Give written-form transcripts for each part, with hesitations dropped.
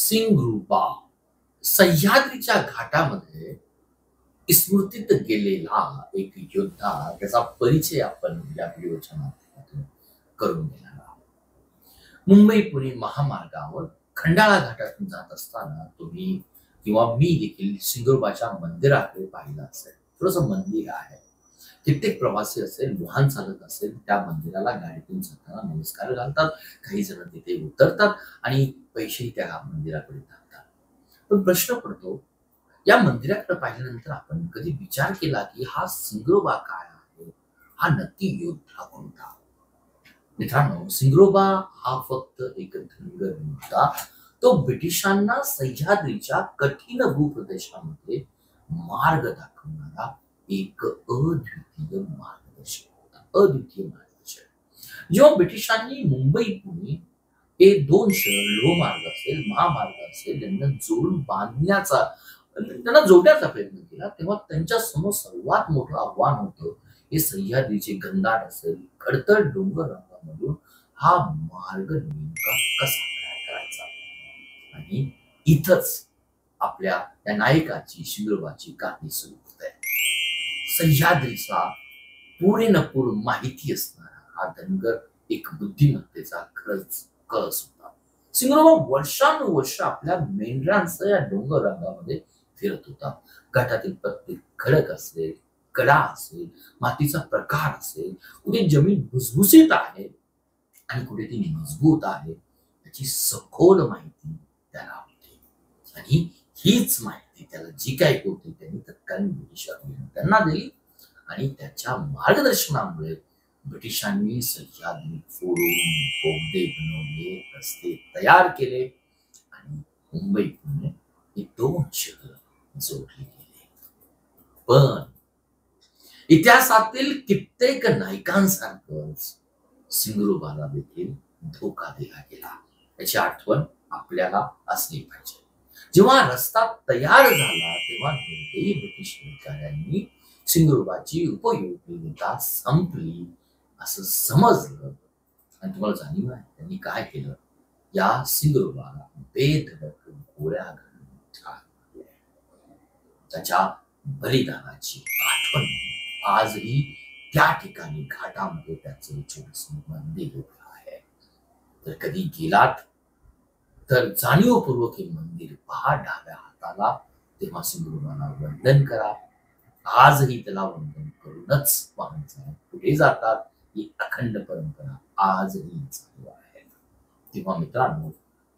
सिंगरुबा सह्याद्रीच्या घाटामध्ये स्मृतीत गेलेला एक योद्धा, त्याचा परिचय आपण या व्हिडिओच्या माध्यमातून करून घेणार आहोत. मुंबई पुणे महामार्गावर खंडाळा घाटातून जात असताना तुम्ही किंवा मी देखील सिंगरुबाच्या मंदिराकडे पाहिलं असेल. थोडस मंदिर आहे, कित्येक प्रवासी असेल, वाहन चालक असेल, त्या मंदिराला गाडीतून जाताना नमस्कार घालतात. काही जण तिथे उतरतात आणि पैसेही त्या मंदिराकडे टाकतात. पण प्रश्न पडतो, या मंदिराकडे पाहिल्यानंतर आपण कधी विचार केला की हा सिंगरुबा काय आहे? हा नक्की योद्धा कोणता? मित्रांनो, सिंगरुबा हा फक्त एक धनगर नव्हता. तो ब्रिटिशांना सह्याद्रीच्या कठीण भूप्रदेशामध्ये मार्ग दाखवणारा एक अद्वितीय मार्गदर्शक होता. अद्वितीय मार्गदर्शक. जेव्हा ब्रिटिशांनी मुंबई पुणे हे दोन शहर, लोहमार्ग असेल, महामार्ग असेल, यांना जोडून बांधण्याचा, त्यांना जोडण्याचा प्रयत्न केला, तेव्हा त्यांच्या समोर सर्वात मोठं आव्हान होतं हे सह्याद्रीचे घनदाट असेल, खडतर डोंगर रंगामधून हा मार्ग नेमका कसा तयार करायचा. आणि इथंच आपल्या या नायकाची, सिंगरुबाची कहाणी सुरू होते. सह्याद्रीचा पुरेपूर माहिती असणारा हा धनगर एक बुद्धिमत्तेचा खरंच कळस होता. सिंगरुबा वर्षानुवर्ष आपल्या मेंढरांसह या डोंगर रंगामध्ये फिरत होता. घाटातील प्रत्येक खडक असेल, कडा असेल, मातीचा प्रकार असेल, कुठे जमीन भुसभुशीत आहे आणि कुठे ती मजबूत आहे, याची सखोल माहिती त्याला होती. आणि हीच माहिती त्याला जी काही होती त्यांनी तत्कालीन ब्रिटिश अधिकाऱ्यांनी त्यांना दिली. आणि त्याच्या मार्गदर्शनामुळे ब्रिटिशांनी सह्याद्री फोडून बोगदे बनवले, रस्ते तयार केले आणि मुंबई पुणे हे दोन शहर जोडले गेले. पण इतिहासातील कित्येक नायकांसारखंच सिंगरुबाला देखील धोका दिला गेला. याची आठवण आपल्याला असली पाहिजे. जेव्हा रस्ता तयार झाला तेव्हा दोघेही ब्रिटिश अधिकाऱ्यांनी सिंगरुबाची उपयोगिता संपली असं समजलं. आणि तुम्हाला जाणीव आहे त्यांनी काय केलं? या सिंगरुबाला बेधडक गोळ्या घालून ठार. त्याच्या बलिदानाची आठवण आजही त्या ठिकाणी घाटामध्ये त्याचं छोटंसं मंदिर उभं आहे. तर कधी गेलात तर जाणीवपूर्वक हे मंदिर पहा डाव्या हाताला, तेव्हा सिंगरुबाला वंदन करा. आजही त्याला वंदन करूनच वाहन चालक पुढे जातात. ही अखंड परंपरा आजही चालू आहे. तेव्हा मित्रांनो,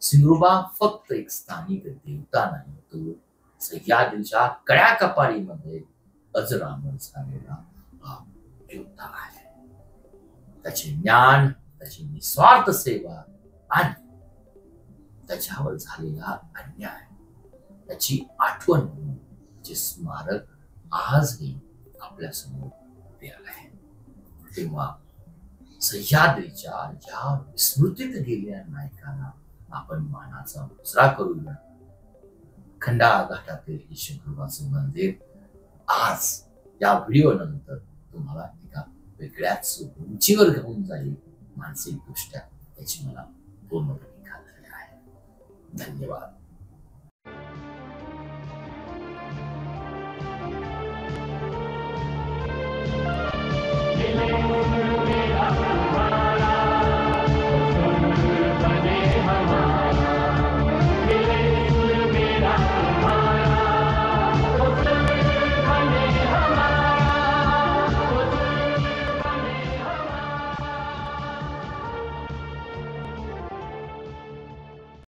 सिंगरुबा फक्त एक स्थानिक देवता नाही, तो सह्याद्रीच्या कड्या कपारीमध्ये अजरामर झालेला हा योद्धा आहे. त्याचे ज्ञान, त्याची निस्वार्थ सेवा आणि त्याच्यावर झालेला अन्याय त्याची आठवण म्हणून त्याचे स्मारक आजही आपल्या समोर उभे आहे. तेव्हा सह्याद्रीच्या या विस्मृतीत गेलेल्या नायकांना आपण मानाचा मुजरा करूया. खंडाळा घाटातील हे सिंगरुबाचं मंदिर आज या व्हिडिओ नंतर तुम्हाला एका वेगळ्याच उंचीवर घेऊन जाईल मानसिक दृष्ट्या, याची मला पूर्णपणे खात्री आहे. धन्यवाद.